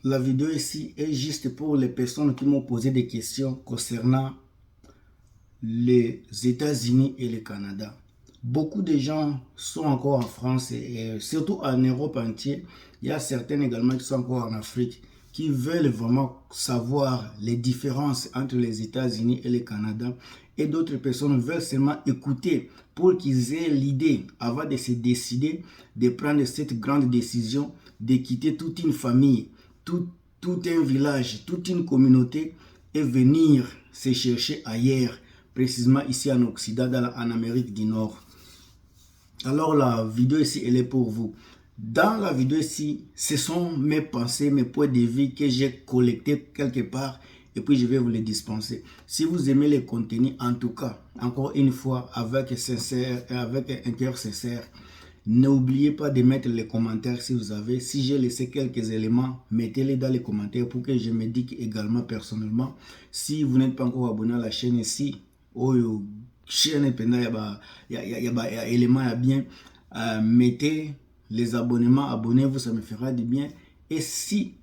La vidéo ici est juste pour les personnes qui m'ont posé des questions concernant les États-Unis et le Canada. Beaucoup de gens sont encore en France et surtout en Europe entière. Il y a certains également qui sont encore en Afrique qui veulent vraiment savoir les différences entre les États-Unis et le Canada. Et d'autres personnes veulent seulement écouter pour qu'ils aient l'idée, avant de se décider, de prendre cette grande décision, de quitter toute une famille, tout un village, toute une communauté et venir se chercher ailleurs, précisément ici en Occident, en Amérique du Nord. Alors la vidéo ici, elle est pour vous. Dans la vidéo ici, ce sont mes pensées, mes points de vue que j'ai collectés quelque part et puis je vais vous les dispenser. Si vous aimez les contenus, en tout cas, encore une fois, avec un cœur sincère, n'oubliez pas de mettre les commentaires si vous avez. Si j'ai laissé quelques éléments, mettez-les dans les commentaires pour que je médique également personnellement. Si vous n'êtes pas encore abonné à la chaîne ici, chaîne il y a éléments bien, mettez les abonnements, abonnez-vous, ça me fera du bien. Et si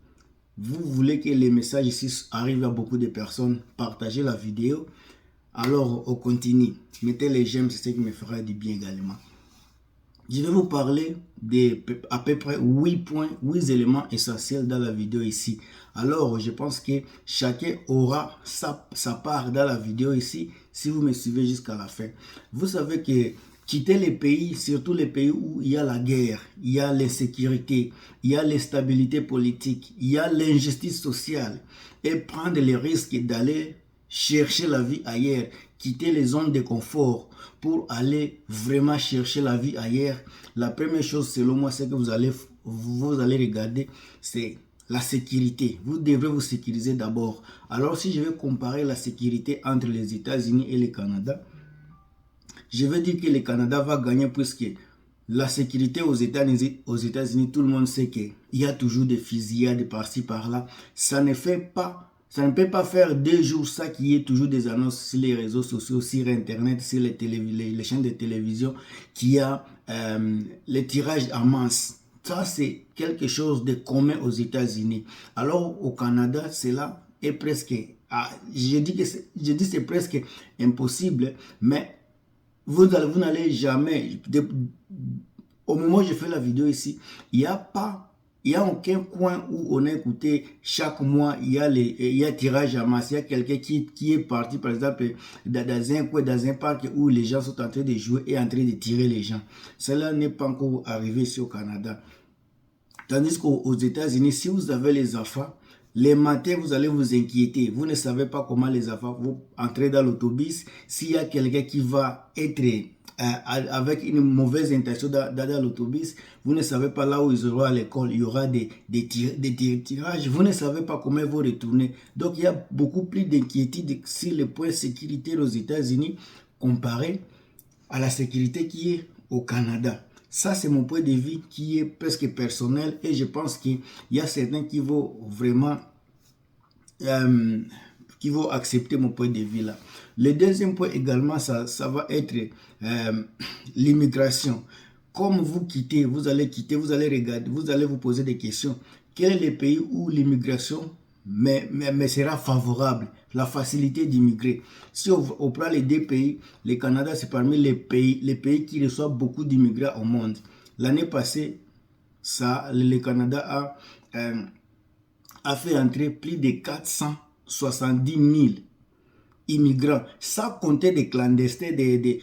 vous voulez que les messages ici arrivent à beaucoup de personnes, partagez la vidéo. Alors on continue, mettez les j'aime, c'est ce qui me fera du bien également. Je vais vous parler de à peu près 8 points, 8 éléments essentiels dans la vidéo ici. Alors, je pense que chacun aura sa part dans la vidéo ici, si vous me suivez jusqu'à la fin. Vous savez que quitter les pays, surtout les pays où il y a la guerre, il y a l'insécurité, il y a l'instabilité politique, il y a l'injustice sociale, et prendre les risques d'aller chercher la vie ailleurs, quitter les zones de confort pour aller vraiment chercher la vie ailleurs. La première chose, selon moi, c'est que vous allez regarder, c'est la sécurité. Vous devrez vous sécuriser d'abord. Alors, si je vais comparer la sécurité entre les États-Unis et le Canada, je vais dire que le Canada va gagner puisque la sécurité aux États-Unis, tout le monde sait qu'il y a toujours des fusillades par-ci par-là. Ça ne peut pas faire 2 jours ça qu'il y ait toujours des annonces sur les réseaux sociaux, sur Internet, sur les chaînes de télévision, qu'il y a les tirages en masse. Ça, c'est quelque chose de commun aux États-Unis. Alors, au Canada, cela est presque... je dis c'est presque impossible, mais vous n'allez jamais... Au moment où je fais la vidéo ici, il n'y a aucun coin où on a écouté chaque mois, il y a tirage à masse, il y a quelqu'un qui est parti, par exemple, dans un coin, dans un parc où les gens sont en train de jouer et en train de tirer les gens. Cela n'est pas encore arrivé ici au Canada. Tandis qu'aux États-Unis, si vous avez les enfants, les matins, vous allez vous inquiéter. Vous ne savez pas comment les enfants vont entrer dans l'autobus. S'il y a quelqu'un qui va être avec une mauvaise intention dans l'autobus, vous ne savez pas là où ils auront à l'école. Il y aura des tirages. Vous ne savez pas comment ils vont retourner. Donc, il y a beaucoup plus d'inquiétude sur le point sécurité aux États-Unis comparé à la sécurité qui est au Canada. Ça, c'est mon point de vue qui est presque personnel et je pense qu'il y a certains qui vont vraiment accepter mon point de vue là. Le deuxième point également, ça va être l'immigration. Comme vous allez regarder, vous allez vous poser des questions. Quel est le pays où l'immigration mais sera favorable, la facilité d'immigrer? Si on prend les 2 pays, le Canada c'est parmi les pays qui reçoivent beaucoup d'immigrants au monde. L'année passée, le Canada a fait entrer plus de 470 000 immigrants, sans compter des clandestins, des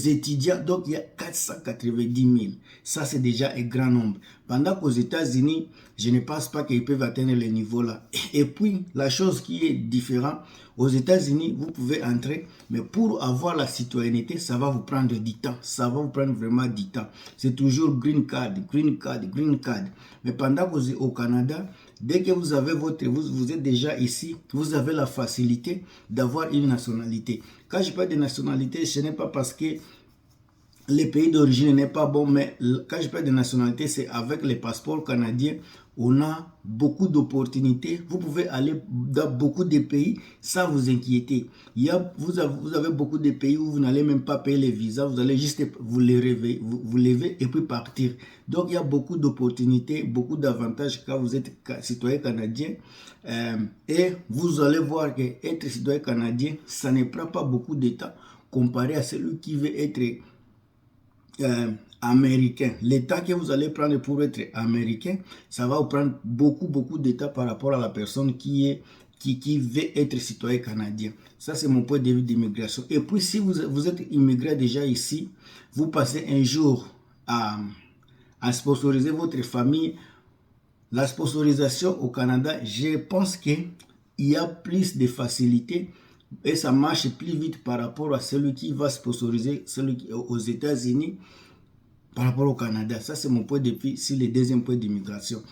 étudiants. Donc il y a 490 000. Ça, c'est déjà un grand nombre. Pendant qu'aux États-Unis, je ne pense pas qu'ils peuvent atteindre le niveau là. Et puis, la chose qui est différente, aux États-Unis, vous pouvez entrer, mais pour avoir la citoyenneté, ça va vous prendre du temps. Ça va vous prendre vraiment du temps. C'est toujours green card, green card, green card. Mais pendant qu'au Canada, dès que vous avez vous êtes déjà ici, vous avez la facilité d'avoir une nationalité. Quand je parle de nationalité, ce n'est pas parce que le pays d'origine n'est pas bon, mais quand je parle de nationalité, c'est avec les passeports canadiens on a beaucoup d'opportunités. Vous pouvez aller dans beaucoup de pays sans vous inquiéter. Vous avez beaucoup de pays où vous n'allez même pas payer les visas. Vous allez juste vous lever et puis partir. Donc, il y a beaucoup d'opportunités, beaucoup d'avantages quand vous êtes citoyen canadien. Et vous allez voir que être citoyen canadien, ça ne prend pas beaucoup de temps comparé à celui qui veut être américain. L'état que vous allez prendre pour être américain, ça va vous prendre beaucoup d'état par rapport à la personne qui veut être citoyen canadien. Ça, c'est mon point de vue d'immigration. Et puis, si vous êtes immigré déjà ici, vous passez un jour à sponsoriser votre famille. La sponsorisation au Canada, je pense qu'il y a plus de facilité et ça marche plus vite par rapport à celui qui va sponsoriser aux États-Unis par rapport au Canada. Ça, c'est mon point de vue sur le deuxième point d'immigration.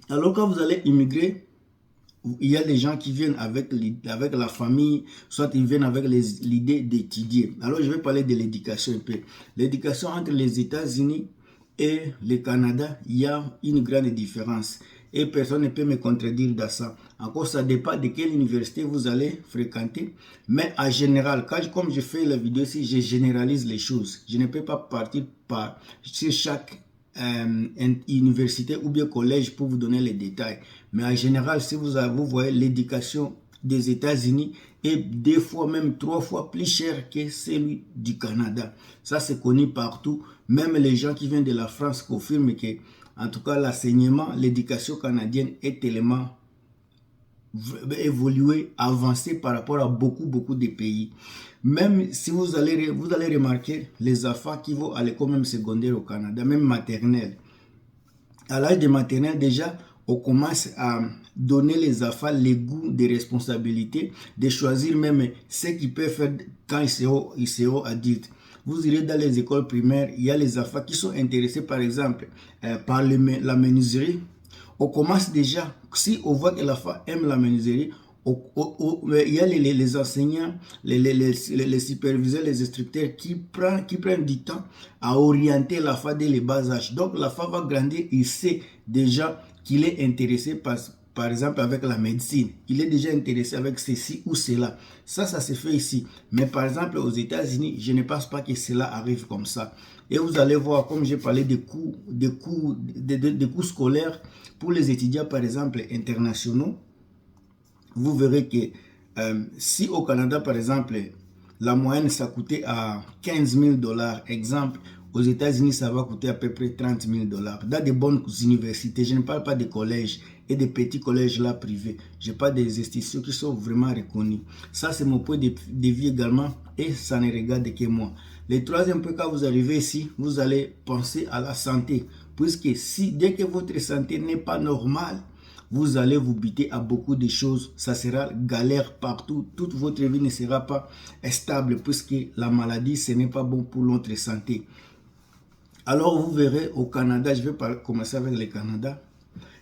Alors, quand vous allez immigrer, il y a des gens qui viennent avec la famille, soit ils viennent avec l'idée d'étudier. Alors, je vais parler de l'éducation un peu. L'éducation entre les États-Unis et le Canada, il y a une grande différence. Et personne ne peut me contredire dans ça. Encore, ça dépend de quelle université vous allez fréquenter. Mais en général, comme je fais la vidéo ici, je généralise les choses. Je ne peux pas partir sur chaque université ou bien collège pour vous donner les détails. Mais en général, si vous voyez l'éducation des États-Unis est 2 fois, même 3 fois plus cher que celui du Canada. Ça, c'est connu partout. Même les gens qui viennent de la France confirment que, en tout cas, l'enseignement, l'éducation canadienne est tellement évolué, avancé par rapport à beaucoup de pays. Même si vous allez remarquer les enfants qui vont à l'école même secondaire au Canada, même maternelle. À l'âge de maternelle, déjà, on commence à donner les enfants les goûts des responsabilités, de choisir même ce qu'ils peuvent faire quand ils seront adultes. Vous irez dans les écoles primaires, il y a les enfants qui sont intéressés par exemple par la menuiserie. On commence déjà, si on voit que l'enfant aime la menuiserie, il y a les enseignants, les superviseurs, les instructeurs qui prennent du temps à orienter l'enfant dès le bas âge. Donc l'enfant va grandir, il sait déjà qu'il est intéressé par exemple avec la médecine. Il est déjà intéressé avec ceci ou cela. Ça se fait ici. Mais par exemple aux États-Unis, je ne pense pas que cela arrive comme ça. Et vous allez voir, comme j'ai parlé des coûts scolaires pour les étudiants par exemple internationaux, vous verrez que si au Canada, par exemple, la moyenne, ça coûtait à 15 000 $, exemple, aux États-Unis, ça va coûter à peu près 30 000 $. Dans de bonnes universités, je ne parle pas des collèges et des petits collèges là privés. Je parle des institutions qui sont vraiment reconnues. Ça, c'est mon point de vue également et ça ne regarde que moi. Le troisième point, quand vous arrivez ici, vous allez penser à la santé. Puisque dès que votre santé n'est pas normale, vous allez vous buter à beaucoup de choses. Ça sera galère partout. Toute votre vie ne sera pas stable puisque la maladie, ce n'est pas bon pour notre santé. Alors vous verrez au Canada, je vais commencer avec le Canada.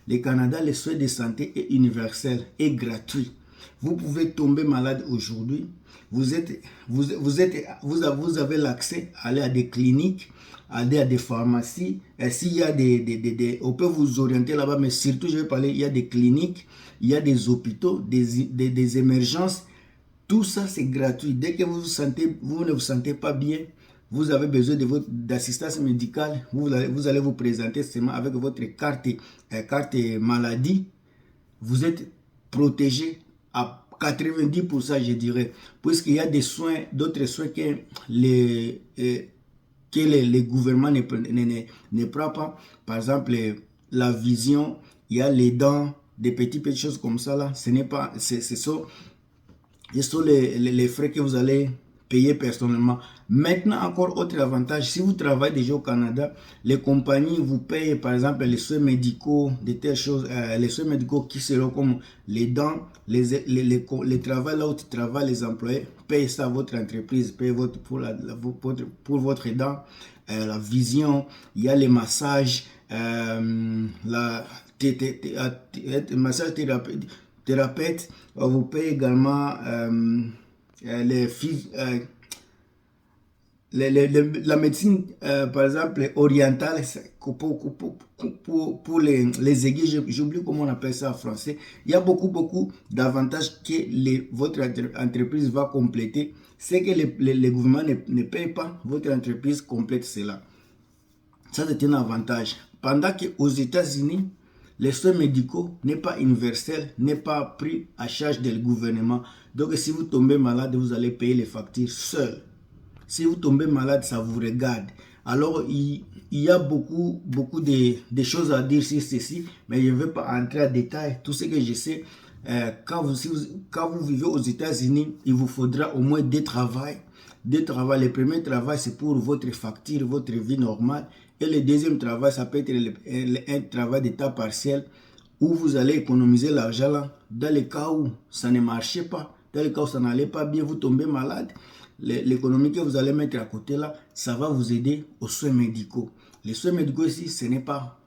Le Canada, les soins de santé est universel et gratuit. Vous pouvez tomber malade aujourd'hui. Vous avez l'accès à aller à des cliniques, aller à des pharmacies. Et s'il y a on peut vous orienter là-bas, mais surtout, je vais parler, il y a des cliniques, il y a des hôpitaux, des émergences. Tout ça, c'est gratuit. Dès que vous ne vous sentez pas bien, vous avez besoin d'assistance médicale, vous allez vous présenter seulement avec votre carte maladie. Vous êtes protégé à 90%, je dirais, puisqu'il y a d'autres soins que les gouvernements ne prennent pas. Par exemple, la vision, il y a les dents, des petites choses comme ça là. Ce sont les frais que vous allez payer personnellement. Maintenant, encore autre avantage, si vous travaillez déjà au Canada, les compagnies vous payent par exemple les soins médicaux, de telles choses, les soins médicaux qui seront comme les dents, les travail là où tu travailles, les employés payent ça à votre entreprise, payent pour votre dent, la vision, il y a les massages, massage thérapeute, vous payez également les la médecine, par exemple, orientale, pour les aiguilles, j'oublie comment on appelle ça en français. Il y a beaucoup d'avantages que votre entreprise va compléter. C'est que les gouvernements ne payent pas, votre entreprise complète cela. Ça, c'est un avantage. Pendant qu'aux États-Unis, les soins médicaux n'est pas universel, n'est pas pris à charge du gouvernement. Donc, si vous tombez malade, vous allez payer les factures seul. Si vous tombez malade, ça vous regarde. Alors, il y a beaucoup de choses à dire sur ceci, mais je ne vais pas entrer en détail. Tout ce que je sais, quand vous vivez aux États-Unis, il vous faudra au moins deux travails. Le premier travail, c'est pour votre facture, votre vie normale. Et le deuxième travail, ça peut être un travail d'état partiel où vous allez économiser l'argent là. Dans le cas où ça ne marchait pas, dans le cas où ça n'allait pas bien, vous tombez malade, l'économie que vous allez mettre à côté là, ça va vous aider aux soins médicaux. Les soins médicaux ici, ce n'est pas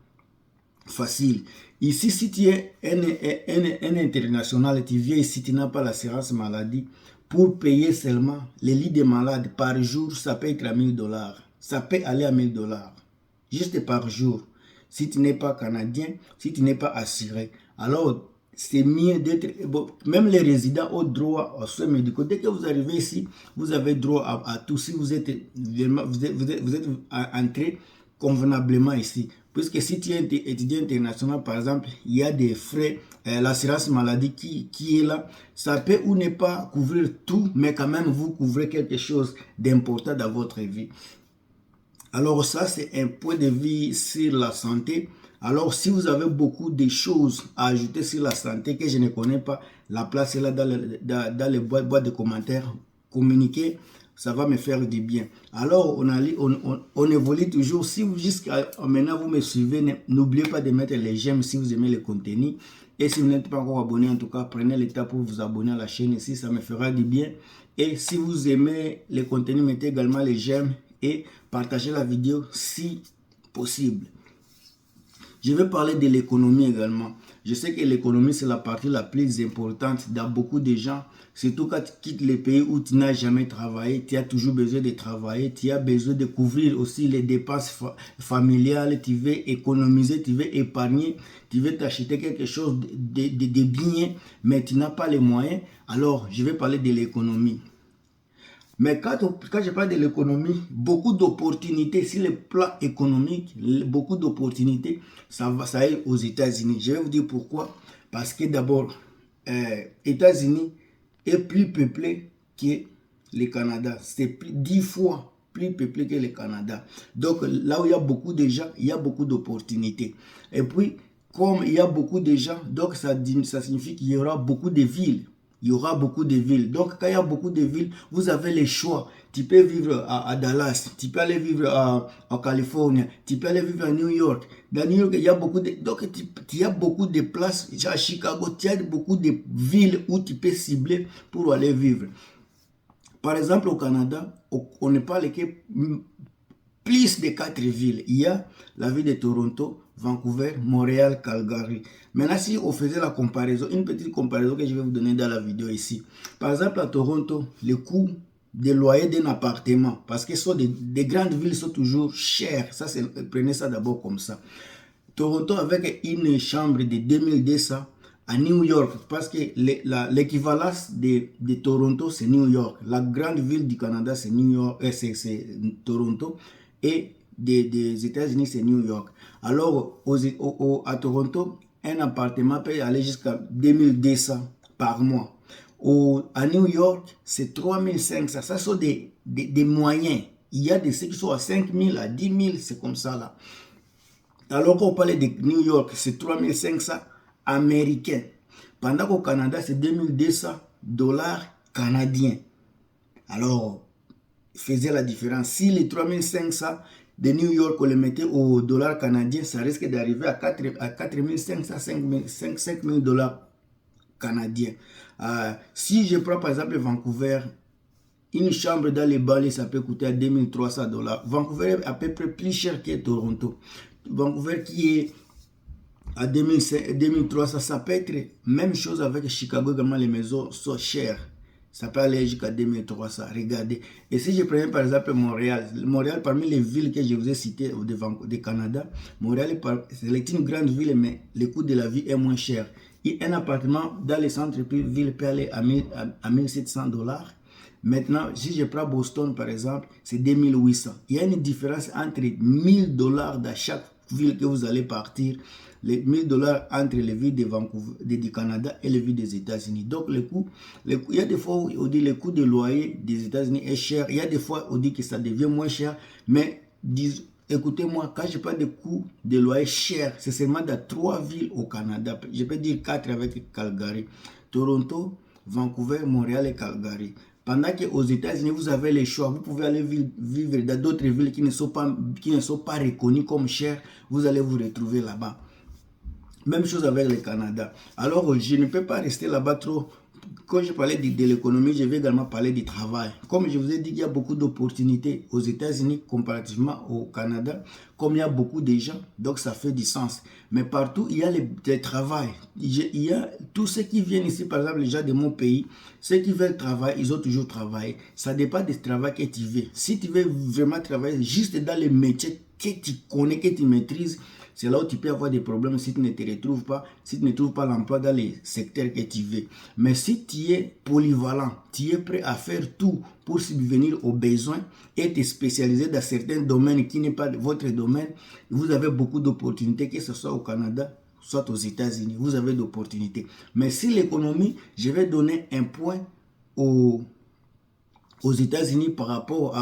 facile. Ici, si tu es un international, tu viens ici, tu n'as pas l'assurance maladie, pour payer seulement les lits de malades par jour, ça peut être à $1000. Ça peut aller à $1000. Juste par jour. Si tu n'es pas canadien, si tu n'es pas assuré. Alors, c'est mieux d'être... Bon, même les résidents ont droit aux soins médicaux. Dès que vous arrivez ici, vous avez droit à tout. Si vous êtes entré convenablement ici. Puisque si tu es étudiant international, par exemple, il y a des frais, l'assurance maladie qui est là. Ça peut ou ne pas couvrir tout, mais quand même vous couvrez quelque chose d'important dans votre vie. Alors ça, c'est un point de vue sur la santé. Alors si vous avez beaucoup de choses à ajouter sur la santé que je ne connais pas, la place est là dans les boîtes de commentaires. Communiquer, ça va me faire du bien. Alors on évolue toujours. Si vous jusqu'à maintenant vous me suivez, n'oubliez pas de mettre les j'aime si vous aimez le contenu. Et si vous n'êtes pas encore abonné, en tout cas, prenez le temps pour vous abonner à la chaîne ici, ça me fera du bien. Et si vous aimez le contenu, mettez également les j'aime et partagez la vidéo si possible. Je vais parler de l'économie également. Je sais que l'économie, c'est la partie la plus importante dans beaucoup de gens. Surtout quand tu quittes les pays où tu n'as jamais travaillé, tu as toujours besoin de travailler, tu as besoin de couvrir aussi les dépenses familiales, tu veux économiser, tu veux épargner, tu veux t'acheter quelque chose de bien, mais tu n'as pas les moyens. Alors, je vais parler de l'économie. Mais quand je parle de l'économie, beaucoup d'opportunités sur le plan économique, beaucoup d'opportunités, ça est aux États-Unis. Je vais vous dire pourquoi. Parce que d'abord, États-Unis est plus peuplé que le Canada. C'est 10 fois plus peuplé que le Canada. Donc là où il y a beaucoup de gens, il y a beaucoup d'opportunités. Et puis, comme il y a beaucoup de gens, donc ça signifie qu'il y aura beaucoup de villes. Il y aura beaucoup de villes. Donc, quand il y a beaucoup de villes, vous avez les choix. Tu peux vivre à Dallas, tu peux aller vivre en Californie, tu peux aller vivre à New York. Dans New York, il y a beaucoup de... Donc, il y a beaucoup de places. À Chicago, il y a beaucoup de villes où tu peux cibler pour aller vivre. Par exemple, au Canada, on ne parle que plus de 4 villes. Il y a la ville de Toronto, Vancouver, Montréal, Calgary. Maintenant, si on faisait la comparaison, une petite comparaison que je vais vous donner dans la vidéo ici. Par exemple, à Toronto, le coût des loyers d'un appartement, parce que des grandes villes sont toujours chères. Ça, prenez ça d'abord comme ça. Toronto, avec une chambre de 2200, à New York, parce que l'équivalence de Toronto, c'est New York. La grande ville du Canada, c'est New York, c'est Toronto. Et des États-Unis, c'est New York. Alors, à Toronto, un appartement peut aller jusqu'à 2200 par mois. À New York, c'est 3500. Ça sont des moyens. Il y a des ceux qui sont à 5000, à 10 000, c'est comme ça là. Alors qu'on parlait de New York, c'est 3500 américains. Pendant qu'au Canada, c'est 2200 dollars canadiens. Alors, faisait la différence. Si les 3500 de New York, on les mettait au dollar canadien, ça risque d'arriver à 4500, 5000 dollars canadiens. Si je prends par exemple Vancouver, une chambre dans les banlieues, ça peut coûter à 2300 dollars. Vancouver est à peu près plus cher que Toronto. Vancouver qui est à 2300, ça peut être même chose avec Chicago également, les maisons sont chères. Ça peut aller jusqu'à 2300. Regardez. Et si je prenais par exemple Montréal, Montréal parmi les villes que je vous ai citées au Canada, Montréal c'est une grande ville, mais le coût de la vie est moins cher. Et un appartement dans les centres-villes peut aller à 1700 dollars. Maintenant, si je prends Boston par exemple, c'est 2800. Il y a une différence entre 1000 dollars dans chaque ville que vous allez partir. Les 1000 dollars entre les villes de Vancouver, du Canada et les villes des États-Unis. Donc, il y a des fois où on dit que le coût de loyer des États-Unis est cher. Il y a des fois où on dit que ça devient moins cher. Mais écoutez-moi, quand je parle de coût de loyer cher, c'est seulement dans 3 villes au Canada. Je peux dire 4 avec Calgary. Toronto, Vancouver, Montréal et Calgary. Pendant qu'aux États-Unis, vous avez les choix. Vous pouvez aller vivre dans d'autres villes qui ne sont pas reconnues comme chères. Vous allez vous retrouver là-bas. Même chose avec le Canada. Alors, je ne peux pas rester là-bas trop. Quand je parlais de l'économie, je vais également parler du travail. Comme je vous ai dit, il y a beaucoup d'opportunités aux États-Unis comparativement au Canada. Comme il y a beaucoup de gens, donc ça fait du sens. Mais partout, il y a le travail. Il y a tous ceux qui viennent ici, par exemple, les gens de mon pays, ceux qui veulent travailler, ils ont toujours travaillé. Ça dépend du travail que tu veux. Si tu veux vraiment travailler juste dans les métiers que tu connais, que tu maîtrises, c'est là où tu peux avoir des problèmes si tu ne te retrouves pas, si tu ne trouves pas l'emploi dans les secteurs que tu veux. Mais si tu es polyvalent, tu es prêt à faire tout pour subvenir aux besoins et te spécialiser dans certains domaines qui n'est pas votre domaine, vous avez beaucoup d'opportunités, que ce soit au Canada, soit aux États-Unis, vous avez d'opportunités. Mais si l'économie, je vais donner un point aux États-Unis par rapport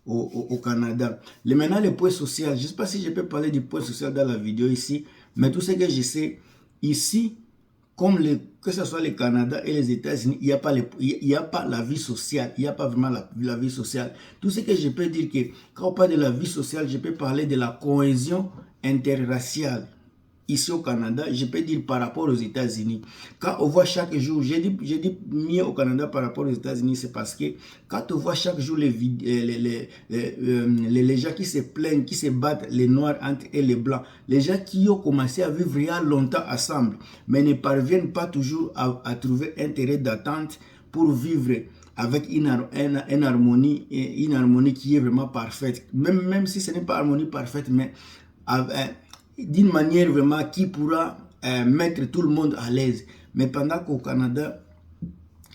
au Canada. Maintenant, le point social, je ne sais pas si je peux parler du point social dans la vidéo ici, mais tout ce que je sais, ici, comme que ce soit le Canada et les États-Unis, il n'y a pas la vie sociale, il n'y a pas vraiment la vie sociale. Tout ce que je peux dire, que quand on parle de la vie sociale, je peux parler de la cohésion interraciale. Ici au Canada, je peux dire par rapport aux États-Unis. Quand on voit chaque jour, j'ai dit mieux au Canada par rapport aux États-Unis, c'est parce que quand on voit chaque jour les gens qui se plaignent, qui se battent, les Noirs et les Blancs, les gens qui ont commencé à vivre il y a longtemps ensemble, mais ne parviennent pas toujours à trouver un terrain d'attente pour vivre avec une harmonie qui est vraiment parfaite. Même si ce n'est pas harmonie parfaite, mais d'une manière vraiment qui pourra mettre tout le monde à l'aise. Mais pendant qu'au Canada,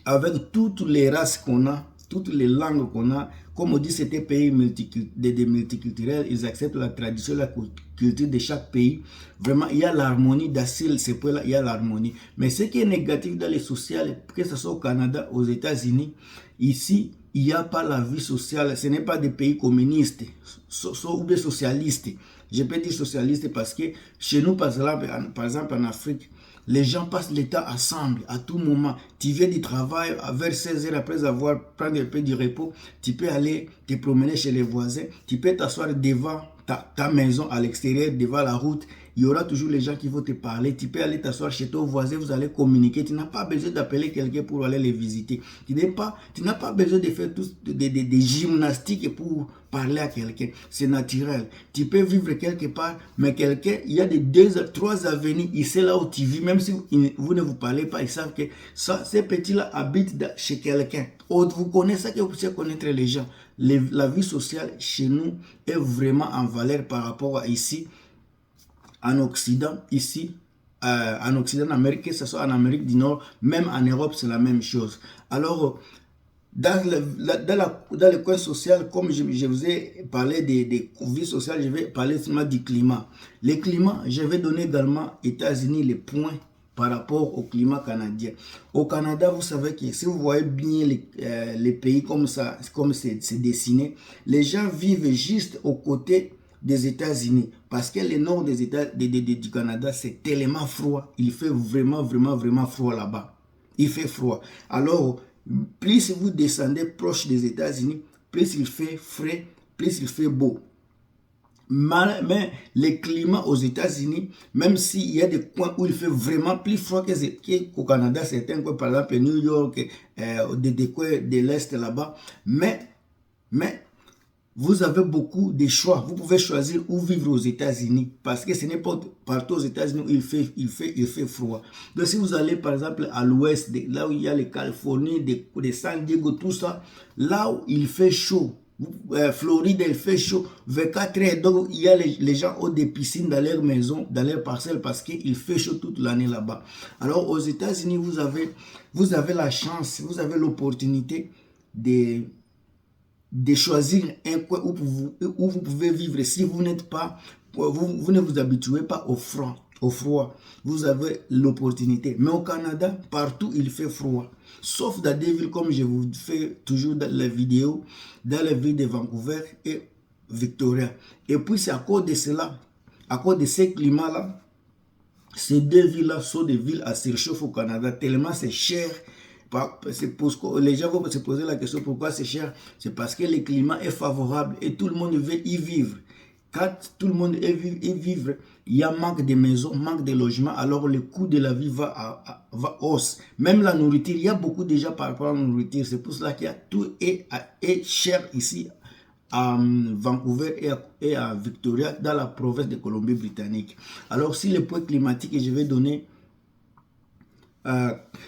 avec toutes les races qu'on a, toutes les langues qu'on a, comme on dit, c'est un pays multiculturel, ils acceptent la tradition, la culture de chaque pays. Vraiment, il y a l'harmonie dans ces points-là, il y a l'harmonie. Mais ce qui est négatif dans les social, que ce soit au Canada, aux États-Unis, ici, il n'y a pas la vie sociale. Ce n'est pas des pays communistes ou des socialistes. Je peux dire socialiste parce que chez nous, par exemple en Afrique, les gens passent le temps ensemble à tout moment. Tu viens du travail vers 16 heures après avoir pris un peu de repos. Tu peux aller te promener chez les voisins. Tu peux t'asseoir devant ta maison à l'extérieur, devant la route. Il y aura toujours les gens qui vont te parler. Tu peux aller t'asseoir chez ton voisin, vous allez communiquer. Tu n'as pas besoin d'appeler quelqu'un pour aller les visiter. Tu n'as pas besoin de faire des gymnastiques pour parler à quelqu'un. C'est naturel. Tu peux vivre quelque part, mais quelqu'un, il y a des 2-3 avenues. Il sait là où tu vis, même si vous ne vous parlez pas, ils savent que ces petits-là habitent chez quelqu'un. Vous connaissez ça que vous puissiez connaître les gens. La vie sociale chez nous est vraiment en valeur par rapport à ici. En Occident, ici, en Occident, en Amérique, que ce soit en Amérique du Nord, même en Europe, c'est la même chose. Alors, dans le coin social, comme je vous ai parlé des vies sociales, je vais parler seulement du climat. Le climat, je vais donner également États-Unis les points par rapport au climat canadien. Au Canada, vous savez que si vous voyez bien les pays comme ça, comme c'est dessiné, les gens vivent juste aux côtés des États-Unis, parce que le nord des États du Canada, c'est tellement froid. Il fait vraiment froid là-bas. Il fait froid. Alors, plus vous descendez proche des États-Unis, plus il fait frais, plus il fait beau. Mais le climat aux États-Unis, même s'il y a des coins où il fait vraiment plus froid qu'au Canada, certains coins, par exemple New York, des coins de l'Est là-bas, mais vous avez beaucoup de choix. Vous pouvez choisir où vivre aux États-Unis parce que ce n'est pas partout aux États-Unis où il fait froid. Donc si vous allez par exemple à l'ouest, là où il y a les Californie, des San Diego, tout ça, là où il fait chaud, Floride, il fait chaud, 24 heures, donc il y a les gens ont des piscines dans leur maison, dans leur parcelle parce qu'il fait chaud toute l'année là-bas. Alors aux États-Unis, vous avez la chance, vous avez l'opportunité de choisir un coin où vous pouvez vivre. Si vous n'êtes pas, vous ne vous habituez pas au froid, vous avez l'opportunité. Mais au Canada, partout il fait froid. Sauf dans des villes comme je vous fais toujours dans les vidéos, dans les villes de Vancouver et Victoria. Et puis c'est à cause de cela, à cause de ces climats-là, ces deux villes-là sont des villes à surchauffe au Canada, tellement c'est cher. Les gens vont se poser la question pourquoi c'est cher. C'est parce que le climat est favorable et tout le monde veut y vivre. Quand tout le monde veut y vivre, il y a manque de maisons, manque de logements, alors le coût de la vie va hausse. Même la nourriture, il y a beaucoup déjà par rapport à la nourriture. C'est pour cela qu'il y a tout est cher ici à Vancouver et à Victoria, dans la province de Colombie-Britannique. Alors si le point climatique que je vais donner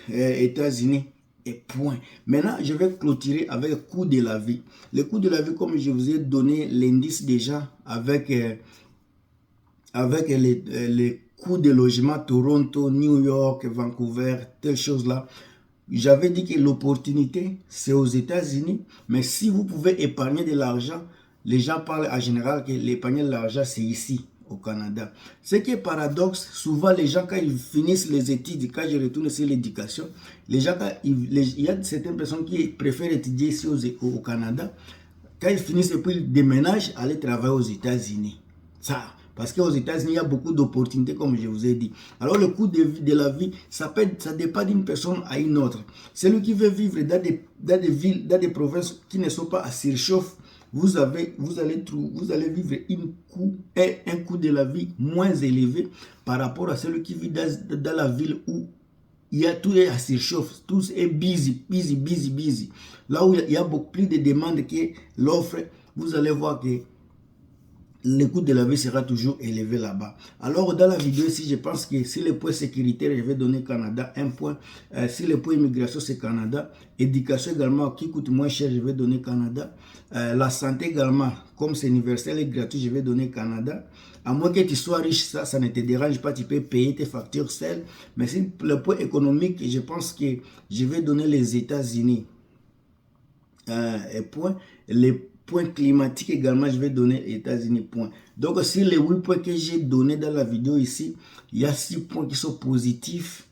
États-Unis et point. Maintenant, je vais clôturer avec le coût de la vie. Le coût de la vie, comme je vous ai donné l'indice déjà avec les coûts de logement Toronto, New York, Vancouver, telles choses-là. J'avais dit que l'opportunité, c'est aux États-Unis, mais si vous pouvez épargner de l'argent, les gens parlent en général que l'épargner de l'argent, c'est ici, au Canada. Ce qui est paradoxe, souvent les gens, quand ils finissent les études, quand je retourne sur l'éducation, les gens, il y a certaines personnes qui préfèrent étudier ici au Canada, quand ils finissent et puis ils déménagent, aller travailler aux États-Unis. Ça, parce qu'aux États-Unis, il y a beaucoup d'opportunités, comme je vous ai dit. Alors, le coût de la vie, ça dépend d'une personne à une autre. Celui qui veut vivre dans des villes, dans des provinces qui ne sont pas à surchauffe, vous allez vivre un coût de la vie moins élevé par rapport à celui qui vit dans la ville où tout est à surchauffe, tout est busy. Là où il y a beaucoup plus de demandes que l'offre, vous allez voir que le coût de la vie sera toujours élevé là-bas. Alors, dans la vidéo ici, je pense que si le point sécuritaire, je vais donner Canada un point. Si le point immigration, c'est Canada. Éducation également, qui coûte moins cher, je vais donner Canada. La santé également, comme c'est universel et gratuit, je vais donner Canada. À moins que tu sois riche, ça ne te dérange pas, tu peux payer tes factures seul. Mais si le point économique, je pense que je vais donner les États-Unis. Et point. Les points climatiques également, je vais donner les États-Unis, point. Donc, sur les 8 points que j'ai donnés dans la vidéo ici, il y a 6 points qui sont positifs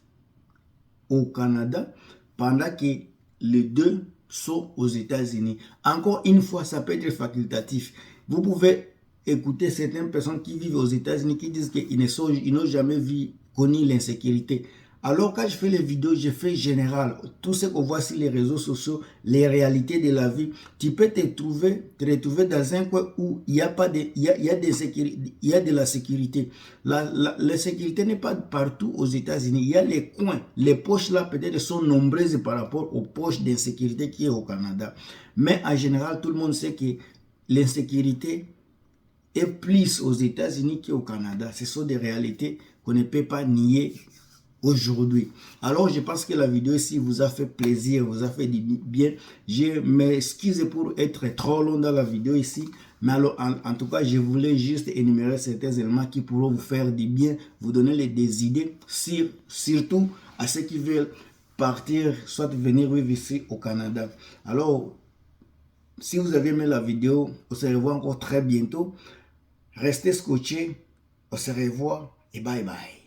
au Canada, pendant que les 2 sont aux États-Unis. Encore une fois, ça peut être facultatif. Vous pouvez écouter certaines personnes qui vivent aux États-Unis qui disent qu'ils n'ont jamais connu l'insécurité. Alors, quand je fais les vidéos, je fais général. Tout ce qu'on voit sur les réseaux sociaux, les réalités de la vie, tu peux te retrouver dans un coin où il y a de la sécurité. La sécurité n'est pas partout aux États-Unis. Il y a les coins. Les poches là, peut-être, sont nombreuses par rapport aux poches d'insécurité qui est au Canada. Mais en général, tout le monde sait que l'insécurité est plus aux États-Unis qu'au Canada. Ce sont des réalités qu'on ne peut pas nier aujourd'hui. Alors, je pense que la vidéo ici vous a fait plaisir, vous a fait du bien. Je m'excuse pour être trop long dans la vidéo ici, mais alors, en tout cas, je voulais juste énumérer certains éléments qui pourront vous faire du bien, vous donner des idées, surtout à ceux qui veulent partir, soit venir vivre ici au Canada. Alors, si vous avez aimé la vidéo, on se revoit encore très bientôt. Restez scotchés, on se revoit et bye bye.